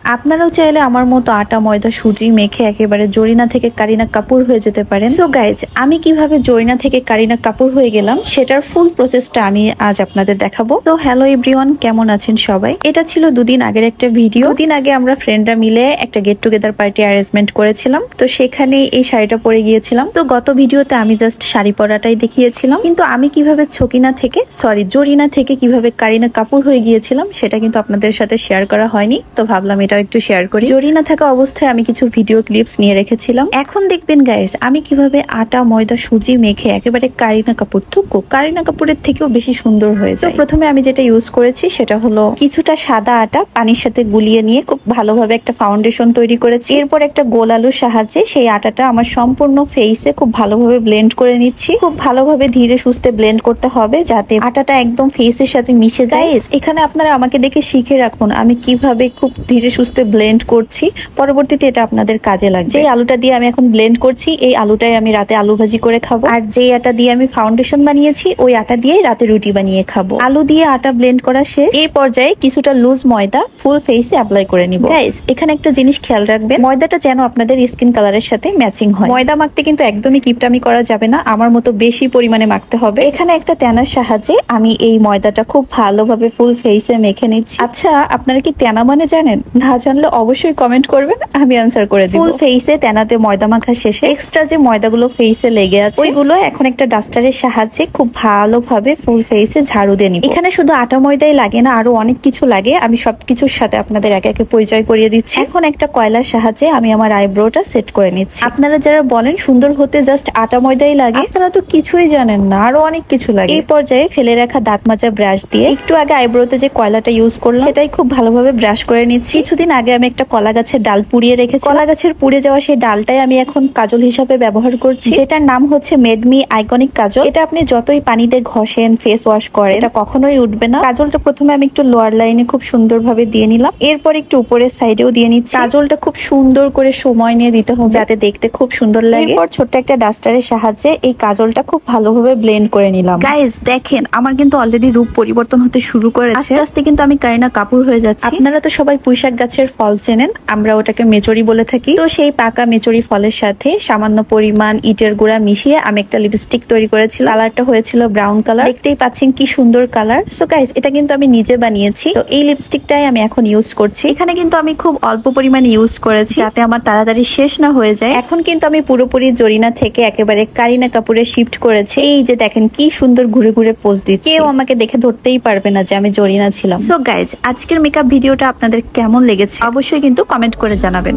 আপনারাও চাইলে আমার মতো আটা ময়দা সুজি মেখে একেবারে জরিনা থেকে কারিনা কাপুর হয়ে যেতে পারেন। সো গাইজ, আমি কিভাবে জরিনা থেকে কারিনা কাপুর হয়ে গেলাম সেটার ফুল প্রসেসটা আমি আজ আপনাদের দেখাবো। তো হ্যালো এভরিওয়ান, কেমন আছেন সবাই? এটা ছিল দুদিন আগের একটা ভিডিও। দুদিন আগে আমরা ফ্রেন্ডরা মিলে একটা গেট টুগেদার পার্টি অ্যারেঞ্জমেন্ট করেছিলাম, তো সেখানে এই শাড়িটা পরে গিয়েছিলাম। তো গত ভিডিওতে আমি জাস্ট শাড়ি পরাটাই দেখিয়েছিলাম, কিন্তু আমি কিভাবে জরিনা থেকে কিভাবে কারিনা কাপুর হয়ে গিয়েছিলাম সেটা কিন্তু আপনাদের সাথে শেয়ার করা হয়নি। তো ভাবলাম এটাও একটু শেয়ার করি। জরিনা থাকা অবস্থায় আমি কিছু ভিডিও ক্লিপস নিয়ে রেখেছিলাম। এখন দেখবেন গাইস, আমি কিভাবে আটা ময়দা সুজি মেখে একেবারে কারিনা কাপুর কারিনা কাপুরের থেকেও বেশি সুন্দর হয়ে যায়। তো প্রথমে আমি যেটা ইউজ করেছি সেটা হলো কিছুটা সাদা আটা পানির সাথে গুলিয়ে নিয়ে খুব ভালোভাবে একটা ফাউন্ডেশন তৈরি করেছি। এরপর একটা গোল আলুর সাহায্যে সেই আটাটা আমার সম্পূর্ণ ফেসে খুব ভালোভাবে ব্লেন্ড করে নিচ্ছি। খুব ভালোভাবে ধীরে সুস্থে ব্লেন্ড করতে হবে যাতে আটাটা একদম ফেসের সাথে মিশে যায়। এখানে আপনারা আমাকে দেখে শিখে রাখুন আমি কিভাবে খুব ধীরে সুস্থে ব্লেন্ড করছি। পরবর্তীতে এটা আপনাদের কাজে লাগবে। যে আলুটা দিয়ে আমি এখন ব্লেন্ড করছি, এই আলুটাই আমি রাতে আলু ভাজি করে খাবো। আর যে আটা দিয়ে আমি ফাউন্ডেশন বানিয়েছি ওই আটা দিয়ে রাতে রুটি বানিয়ে খাবো। আলু দিয়ে আটা ব্লেন্ড করা শেষ। এই পর্যায়ে কিছুটা লুজ ময়দা ফুল ফেসে অ্যাপ্লাই করে নিব। গাইস, এখানে একটা জিনিস খেয়াল রাখবেন, ময়দাটা যেন আপনাদের স্কিন কালারের সাথে ম্যাচিং হয়। ময়দা মাখতে কিন্তু একদমই কিপটামি করা যাবে না, আমার মতো বেশি পরিমাণে মাখতে হবে। এখানে একটা তেনার সাহায্যে আমি এই ময়দাটা খুব ভালোভাবে ফুল ফেসে মেখে নিচ্ছি। আচ্ছা, আপনারা কি তেনা মানে জানেন? না জানলে অবশ্যই কমেন্ট করবেন, আমি আনসার করে দিব। ফুল ফেসে তেনাতে ময়দা মাখা শেষে এক্সট্রা যে ময়দাগুলো ফেসে লেগে আছে ওইগুলো এখন একটা ডাস্টারের সাহায্যে খুব ভালোভাবে ফুল ফেসে ঝাড়ু দিয়ে নিব। এখানে শুধু আটা ময়দাই লাগে না, আরো অনেক কিছু লাগে। আমি সবকিছুর সাথে আপনাদের একে একে পরিচয় করিয়ে দিচ্ছি। এখন একটা কয়লার সাহায্যে আমি আমার আইব্রোটা সেট করে নিচ্ছি। আপনারা যারা বলেন সুন্দর হতে জাস্ট আটা ময়দাই লাগে, আপনারা তো কিছুই জানেন না, আরো অনেক কিছু লাগে। এই পর্যায়ে ফেলে রাখা দাঁত মাজা ব্রাশ দিয়ে একটু আগে আইব্রোতে যে কয়লাটা ইউজ করলাম সেটাই খুব ভালোভাবে ব্রাশ করে নিচ্ছি। কিছুদিন আগে আমি একটা কলা গাছের ডাল পুড়িয়ে রেখেছি। কলা গাছের পুড়ে যাওয়া সেই ডালটাই আমি এখন কাজল হিসাবে ব্যবহার করছি, যেটার নাম হচ্ছে মেডমি আইকনিক কাজল। এটা আপনি যতই পানিতে ঘষেন, ফেস ওয়াশ করেন, এটা কখনোই উঠবে না। কাজলটা প্রথমে আমি একটু লোয়ার লাইনে খুব সুন্দরভাবে দিয়ে নিলাম, এরপর একটু উপরের সাইডেও দিয়ে নিচ্ছি। কাজলটা খুব সুন্দর করে সময় নিয়ে দিতে হবে যাতে দেখতে খুব সুন্দর লাগে। এরপর ছোট্ট একটা ডাস্টারের সাহায্যে এই কাজলটা খুব ভালোভাবে ব্লেন্ড করে নিলাম। গাইস দেখেন, আমার কিন্তু অলরেডি রূপ পরিবর্তন হতে শুরু করেছে। আস্তে আস্তে কিন্তু আমি কারিনা কাপুর হয়ে যাচ্ছি। আপনারা তো সবাই পুঁইশাক গাছের ফল চেনেন, আমরা ওটাকে মেচরি বলে থাকি। তো সেই পাকা মেচরি ফলের সাথে সামান্য পরিমাণ ইটের গুঁড়া মিশিয়ে আমি একটা লিপস্টিক তৈরি করেছিলাম। কালারটা হয়েছিল ব্রাউন কালার, দেখতেই পাচ্ছেন কি সুন্দর কালার। সো গাইস, এটা কিন্তু আমি নিজে বানিয়েছি। তো এই লিপস্টিকটাই আমি এখন ইউজ করছি। এখানে কিন্তু আমি খুব অল্প পরিমাণে ইউজ করেছি যাতে আমার তাড়াতাড়ি শেষ না হয়ে যায়। এখন কিন্তু আমি পুরোপুরি জরিনা থেকে একেবারে কারিনা কাপুরে শিফট করেছি। এই যে দেখেন কি সুন্দর ঘুরে ঘুরে পোজ দিচ্ছি, কেউ আমাকে দেখে ধরতেই পারবে না যে আমি জরিনা ছিলাম। সো গাইজ, আজকের মেকআপ ভিডিওটা আপনাদের কেমন লেগেছে অবশ্যই কিন্তু কমেন্ট করে জানাবেন।